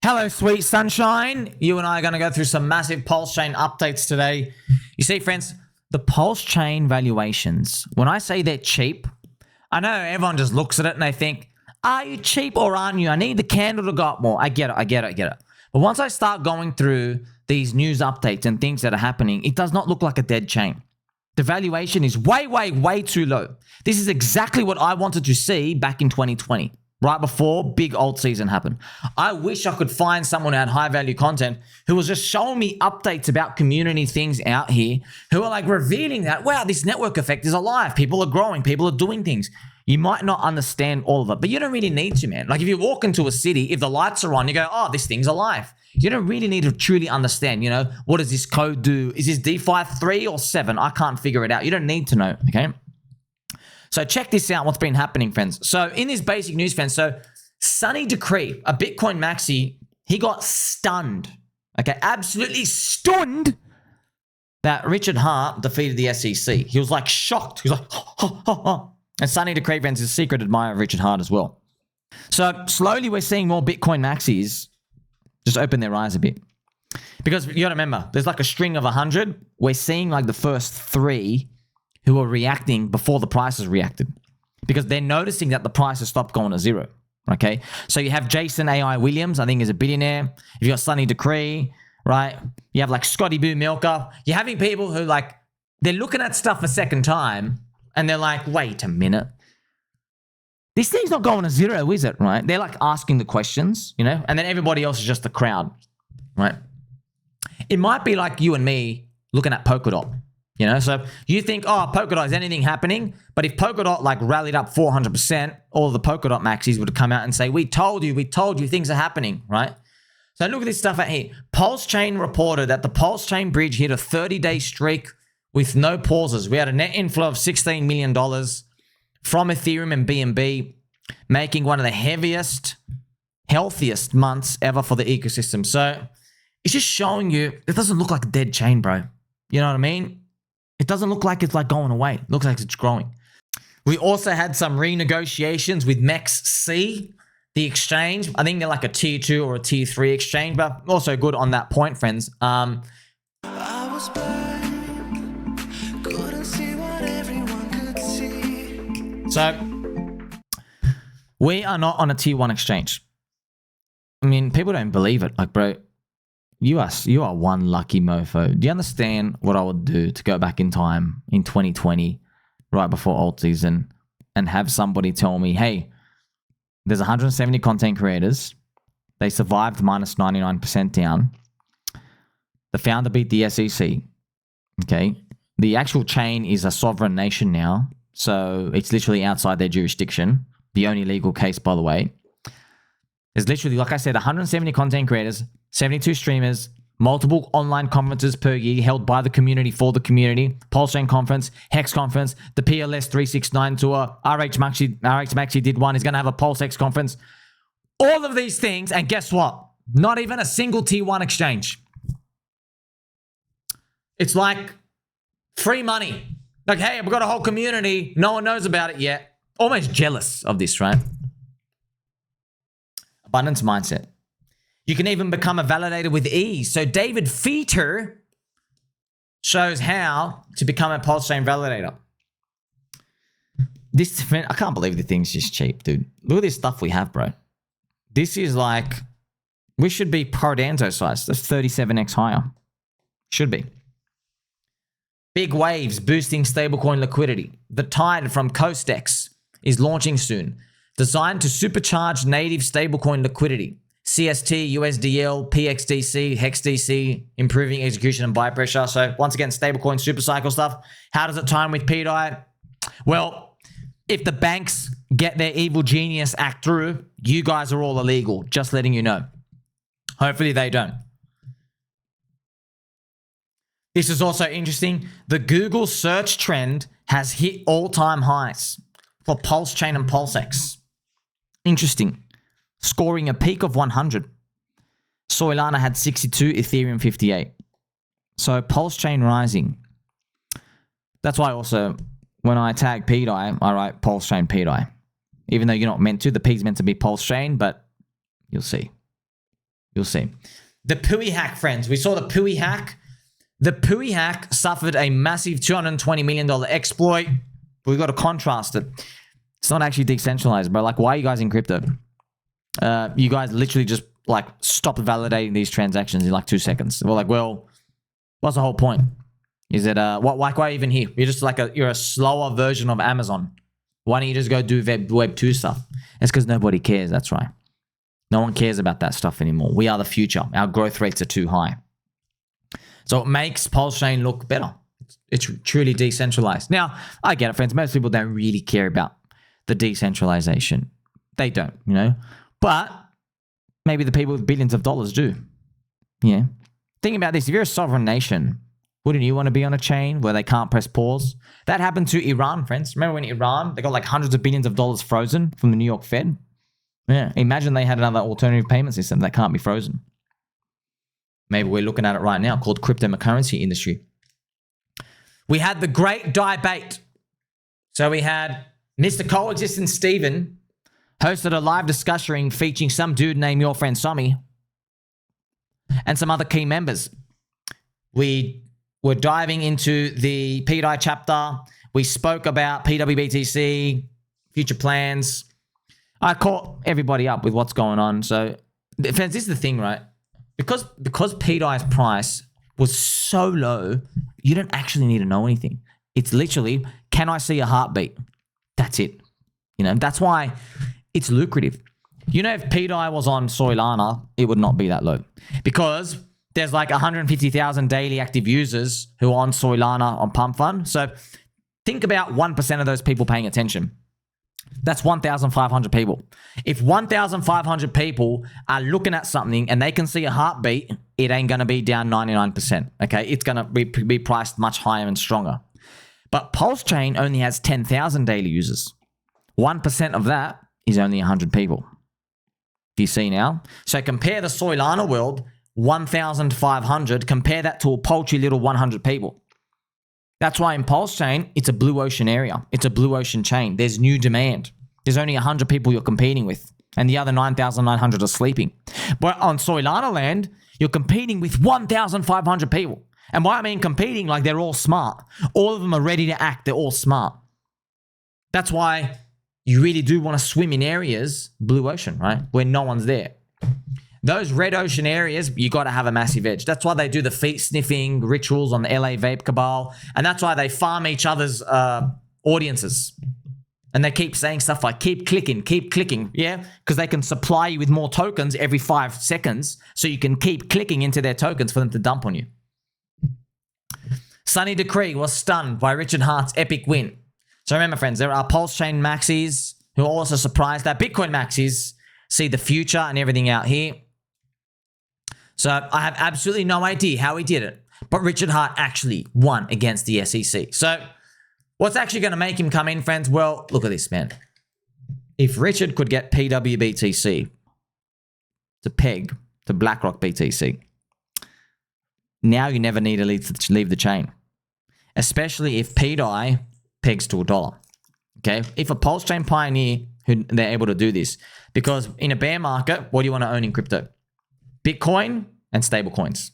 Hello, sweet sunshine. You and I are going to go through some massive PulseChain updates today. You see, friends, the PulseChain valuations, when I say they're cheap, I know everyone just looks at it and they think, are you cheap or aren't you? I need the candle to go up more. I get it. But once I start going through these news updates and things that are happening, it does not look like a dead chain. The valuation is way too low. This is exactly what I wanted to see back in 2020. Right before big alt season happened. I wish I could find someone who had high value content who was just showing me updates about community things out here who are like revealing that, wow, this network effect is alive. People are growing. People are doing things. You might not understand all of it, but you don't really need to, man. Like if you walk into a city, if the lights are on, you go, oh, this thing's alive. You don't really need to truly understand, what does this code do? Is this DeFi 3 or 7? I can't figure it out. You don't need to know, okay? So check this out, what's been happening, friends. So in this basic news, friends, so Sunny Decree, a Bitcoin maxi, he got stunned, okay, absolutely stunned that Richard Hart defeated the SEC. He was like shocked. He was like, oh. And Sunny Decree, friends, is a secret admirer of Richard Hart as well. So slowly we're seeing more Bitcoin maxis just open their eyes a bit. Because you got to remember, there's like a string of 100. We're seeing like the first 3 who are reacting before the prices reacted because they're noticing that the price has stopped going to zero, okay? So you have Jason A.I. Williams, I think is a billionaire. If you got Sunny Decree, right? You have like Scotty Boo Milker. You're having people who like, they're looking at stuff a second time and they're like, wait a minute. This thing's not going to zero, is it, right? They're like asking the questions, and then everybody else is just the crowd, right? It might be like you and me looking at Polkadot. So you think, oh, Polkadot, is anything happening? But if Polkadot like rallied up 400%, all of the Polkadot maxis would come out and say, we told you, things are happening, right? So look at this stuff out here. PulseChain reported that the PulseChain bridge hit a 30-day streak with no pauses. We had a net inflow of $16 million from Ethereum and BNB, making one of the healthiest months ever for the ecosystem. So it's just showing you, it doesn't look like a dead chain, bro. You know what I mean? It doesn't look like it's like going away. It looks like it's growing. We also had some renegotiations with MEXC, the exchange. I think they're like a tier 2 or a tier 3 exchange, but also good on that point, friends. So we are not on a tier 1 exchange. I mean, people don't believe it. Like, bro, you are one lucky mofo. Do you understand what I would do to go back in time in 2020, right before alt season, and have somebody tell me, hey, there's 170 content creators. They survived minus 99% down. The founder beat the SEC. Okay. The actual chain is a sovereign nation now. So it's literally outside their jurisdiction. The only legal case, by the way. There's literally, like I said, 170 content creators, 72 streamers, multiple online conferences per year held by the community for the community, PulseChain Conference, Hex Conference, the PLS 369 Tour, RH Maxi did one. He's going to have a PulseX Conference. All of these things, and guess what? Not even a single tier 1 exchange. It's like free money. Like, hey, we've got a whole community. No one knows about it yet. Almost jealous of this, right? Abundance mindset. You can even become a validator with ease. So David Feeter shows how to become a PulseChain validator. I can't believe the thing's just cheap, dude. Look at this stuff we have, bro. This is like, we should be Cardanzo size. That's 37x higher. Should be. Big waves boosting stablecoin liquidity. The Tide from CoastX is launching soon. Designed to supercharge native stablecoin liquidity. CST, USDL, PXDC, HEXDC, improving execution and buy pressure. So once again, stablecoin SuperCycle stuff. How does it time with pDAI? Well, if the banks get their evil genius act through, you guys are all illegal. Just letting you know. Hopefully they don't. This is also interesting. The Google search trend has hit all-time highs for PulseChain and PulseX. Interesting. Scoring a peak of 100. Solana had 62, Ethereum 58. So PulseChain rising. That's why also when I tag pDAI, I write PulseChain pDAI. Even though you're not meant to, the P's meant to be PulseChain, but you'll see. You'll see. The Pooey hack, friends. We saw the Pooey hack. The Pooey hack suffered a massive $220 million exploit. We've got to contrast it. It's not actually decentralized, bro. Like, why are you guys in crypto? You guys literally just, like, stopped validating these transactions in, like, 2 seconds. We're like, well, what's the whole point? Is it, why even here? You're just like you're a slower version of Amazon. Why don't you just go do Web 2 stuff? It's because nobody cares. That's right. No one cares about that stuff anymore. We are the future. Our growth rates are too high. So it makes PulseChain look better. It's truly decentralized. Now, I get it, friends. Most people don't really care about the decentralization. They don't, you know. But maybe the people with billions of dollars do. Yeah. Think about this. If you're a sovereign nation, wouldn't you want to be on a chain where they can't press pause? That happened to Iran, friends. Remember when Iran, they got like hundreds of billions of dollars frozen from the New York Fed? Yeah. Imagine they had another alternative payment system that can't be frozen. Maybe we're looking at it right now called cryptocurrency industry. We had the great debate. So we had Mr. Coexistent Steven hosted a live discussion featuring some dude named your friend Somi and some other key members. We were diving into the pDAI chapter. We spoke about pWBTC, future plans. I caught everybody up with what's going on. So, friends, this is the thing, right? Because pDAI's price was so low, you don't actually need to know anything. It's literally, can I see a heartbeat? That's it. You know, that's why it's lucrative. You know, if pDAI was on Solana, it would not be that low. Because there's like 150,000 daily active users who are on Solana on Pump Fund. So think about 1% of those people paying attention. That's 1,500 people. If 1,500 people are looking at something and they can see a heartbeat, it ain't going to be down 99%. Okay, it's going to be priced much higher and stronger. But PulseChain only has 10,000 daily users. 1% of that is only 100 people. Do you see now? So compare the Solana world, 1,500, compare that to a paltry little 100 people. That's why in PulseChain, it's a blue ocean area. It's a blue ocean chain. There's new demand. There's only 100 people you're competing with, and the other 9,900 are sleeping. But on Solana land, you're competing with 1,500 people. And by I mean competing, like they're all smart. All of them are ready to act. They're all smart. That's why you really do want to swim in areas, blue ocean, right? Where no one's there. Those red ocean areas, you got to have a massive edge. That's why they do the feet sniffing rituals on the LA Vape Cabal. And that's why they farm each other's audiences. And they keep saying stuff like, keep clicking. Yeah, because they can supply you with more tokens every 5 seconds. So you can keep clicking into their tokens for them to dump on you. Sunny Decree was stunned by Richard Hart's epic win. So remember, friends, there are PulseChain maxis who are also surprised that Bitcoin maxis see the future and everything out here. So I have absolutely no idea how he did it, but Richard Hart actually won against the SEC. So what's actually going to make him come in, friends? Well, look at this, man. If Richard could get pWBTC to peg to BlackRock BTC, now you never need to leave the chain, especially if pDAI pegs to $1. Okay, if a PulseChain pioneer who they're able to do this, because in a bear market, what do you want to own in crypto? Bitcoin and stablecoins.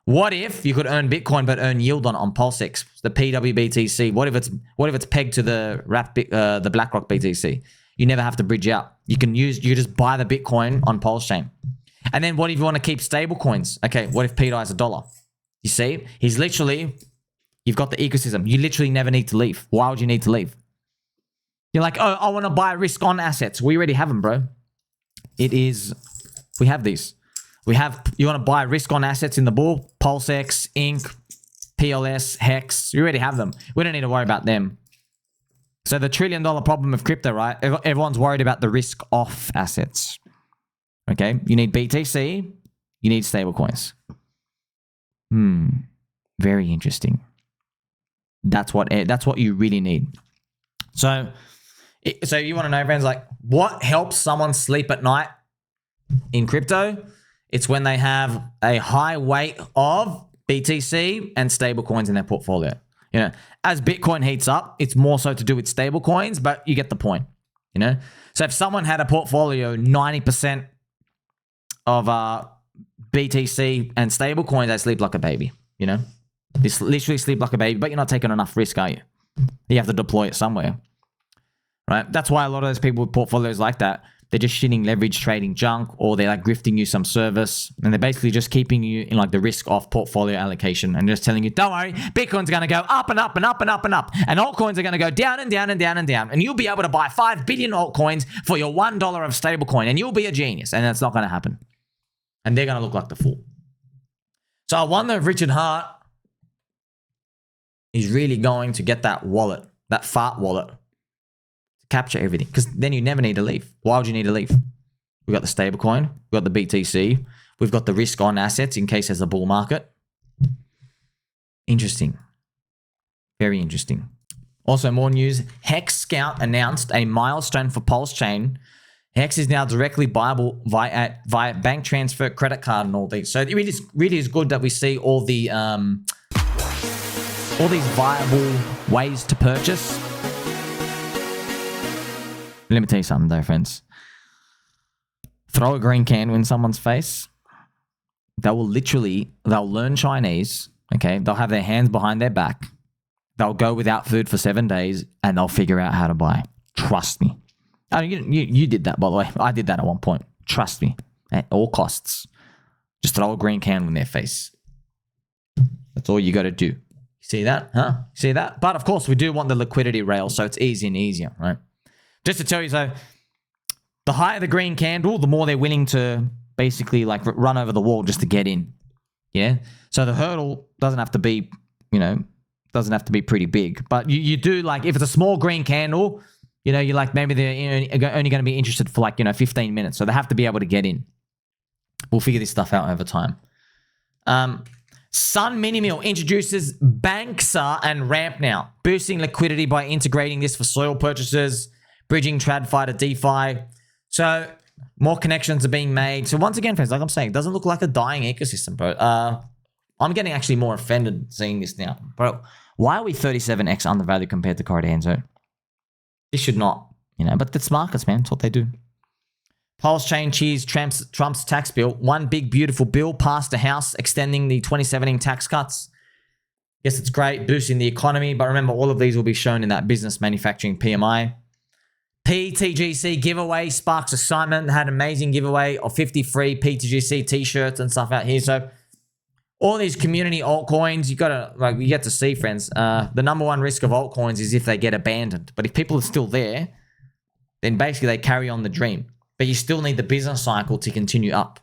What if you could earn Bitcoin but earn yield on PulseX, the pWBTC? What if it's pegged to the BlackRock BTC? You never have to bridge out. You just buy the Bitcoin on PulseChain. And then what if you want to keep stablecoins? Okay, what if pDAI is $1? You see, you've got the ecosystem. You literally never need to leave. Why would you need to leave? You're like, oh, I want to buy risk on assets. We already have them, bro. We have these. You want to buy risk on assets in the bull, PulseX, Inc., PLS, Hex. You already have them. We don't need to worry about them. So the $1 trillion problem of crypto, right? Everyone's worried about the risk off assets. Okay? You need BTC. You need stablecoins. Very interesting. That's what you really need. So you want to know, friends, like what helps someone sleep at night in crypto? It's when they have a high weight of BTC and stablecoins in their portfolio. You know, as Bitcoin heats up, it's more so to do with stablecoins, but you get the point. You know, so if someone had a portfolio 90% of BTC and stablecoins, they sleep like a baby, you know? They literally sleep like a baby, but you're not taking enough risk, are you? You have to deploy it somewhere, right? That's why a lot of those people with portfolios like that, they're just shitting leverage trading junk, or they're like grifting you some service, and they're basically just keeping you in like the risk off portfolio allocation and just telling you, don't worry, Bitcoin's going to go up and up and up and up and up, and altcoins are going to go down and down and down and down, and you'll be able to buy 5 billion altcoins for your $1 of stablecoin, and you'll be a genius, and that's not going to happen. And they're going to look like the fool. So I wonder if Richard Hart is really going to get that wallet, that fart wallet, capture everything, because then you never need to leave. Why would you need to leave? We've got the stablecoin, we've got the BTC, we've got the risk on assets in case there's a bull market. Interesting. Very interesting. Also, more news. Hex Scout announced a milestone for PulseChain. Hex is now directly buyable via bank transfer, credit card, and all these. So it really is good that we see all these viable ways to purchase. Let me tell you something though, friends. Throw a green candle in someone's face. They'll learn Chinese, okay? They'll have their hands behind their back. They'll go without food for 7 days, and they'll figure out how to buy. Trust me. I mean, you did that, by the way. I did that at one point. Trust me. At all costs. Just throw a green candle in their face. That's all you got to do. See that? Huh? See that? But of course, we do want the liquidity rail, so it's easier and easier, right? Just to tell you, so the higher the green candle, the more they're willing to basically like run over the wall just to get in. Yeah. So the hurdle doesn't have to be, doesn't have to be pretty big. But you do, like, if it's a small green candle, you're like, maybe they're only going to be interested for 15 minutes. So they have to be able to get in. We'll figure this stuff out over time. Sun Mini Mill introduces Banksa and Ramp now, boosting liquidity by integrating this for soil purchases, bridging TradFi to DeFi. So more connections are being made. So once again, friends, like I'm saying, it doesn't look like a dying ecosystem, bro. I'm getting actually more offended seeing this now. Bro, why are we 37x undervalued compared to Cardanzo? This should not, but it's markets, man. It's what they do. PulseChain cheers Trump's tax bill. One big, beautiful bill passed the House, extending the 2017 tax cuts. Yes, it's great, boosting the economy. But remember, all of these will be shown in that business manufacturing PMI. PTGC giveaway sparks excitement. Had an amazing giveaway of 50 free PTGC t-shirts and stuff out here. So all these community altcoins, you get to see, friends. The number one risk of altcoins is if they get abandoned. But if people are still there, then basically they carry on the dream. But you still need the business cycle to continue up.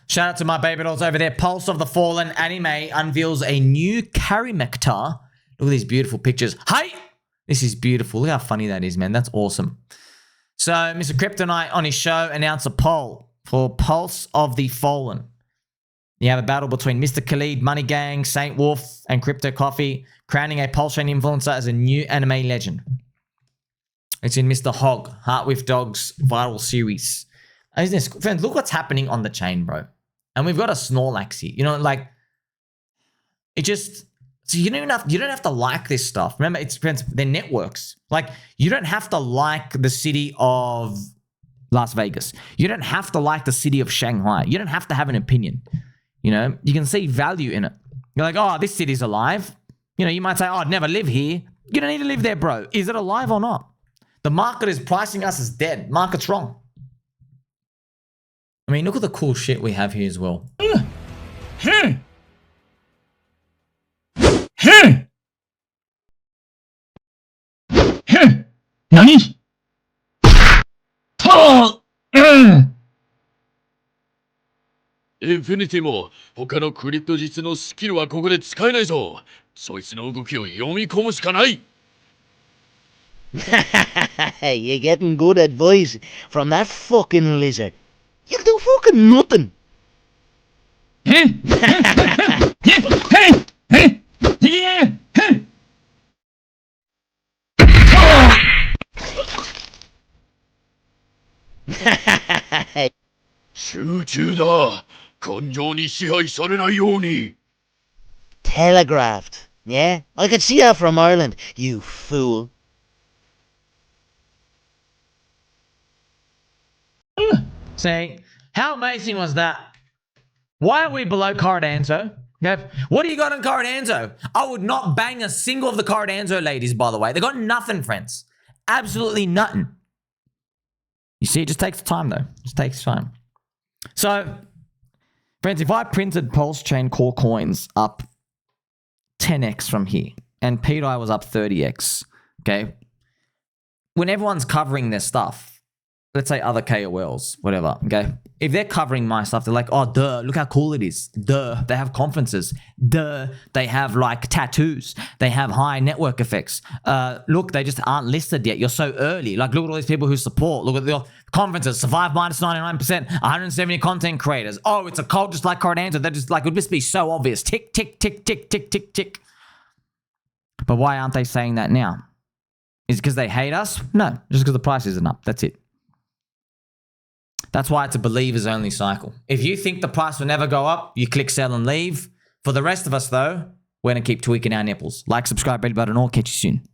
Shout out to my baby dolls over there. Pulse of the Fallen Anime unveils a new Karimektar. Look at these beautiful pictures. Hey! This is beautiful. Look how funny that is, man. That's awesome. So, Mr. Kryptonite on his show announced a poll for Pulse of the Fallen. You have a battle between Mr. Khalid, Money Gang, Saint Wolf, and Crypto Coffee, crowning a PulseChain influencer as a new anime legend. It's in Mr. Hog, HeartWifDog's viral series. Friends, look what's happening on the chain, bro. And we've got a Snorlax here. It just... So you don't have to like this stuff. Remember, it's, friends, they're networks. You don't have to like the city of Las Vegas. You don't have to like the city of Shanghai. You don't have to have an opinion. You can see value in it. You're like, oh, this city's alive. You might say, oh, I'd never live here. You don't need to live there, bro. Is it alive or not? The market is pricing us as dead. Market's wrong. I mean, look at the cool shit we have here as well. NANI?インフィニティも他のクリプト術のスキルはここで使えないぞ。そいつの動きを読み込むしかない。You're getting good advice from that fucking lizard. You'll do fucking nothing. Hey. 集中だ。感情に支配されないように。Telegraphed. Yeah? I could see that from Ireland, you fool. Say, How amazing was that? Why are we below Cardanzo? Okay. What do you got on Cardanzo? I would not bang a single of the Cardanzo ladies, by the way. They got nothing, friends. Absolutely nothing. You see, it just takes time, though. It just takes time. So, friends, if I printed PulseChain core coins up 10x from here, and pDAI was up 30x, okay? When everyone's covering their stuff, let's say other KOLs, whatever, okay? If they're covering my stuff, they're like, oh, duh, look how cool it is. Duh, they have conferences. Duh, they have like tattoos. They have high network effects. Look, they just aren't listed yet. You're so early. Like, look at all these people who support. Look at the conferences. Survive minus 99%. 170 content creators. Oh, it's a cult just like Cardanzo. That just like, it would just be so obvious. Tick, tick, tick, tick, tick, tick, tick. But why aren't they saying that now? Is it because they hate us? No, just because the price isn't up. That's it. That's why it's a believers only cycle. If you think the price will never go up, you click sell and leave. For the rest of us though, we're going to keep tweaking our nipples. Like, subscribe, bell button, or catch you soon.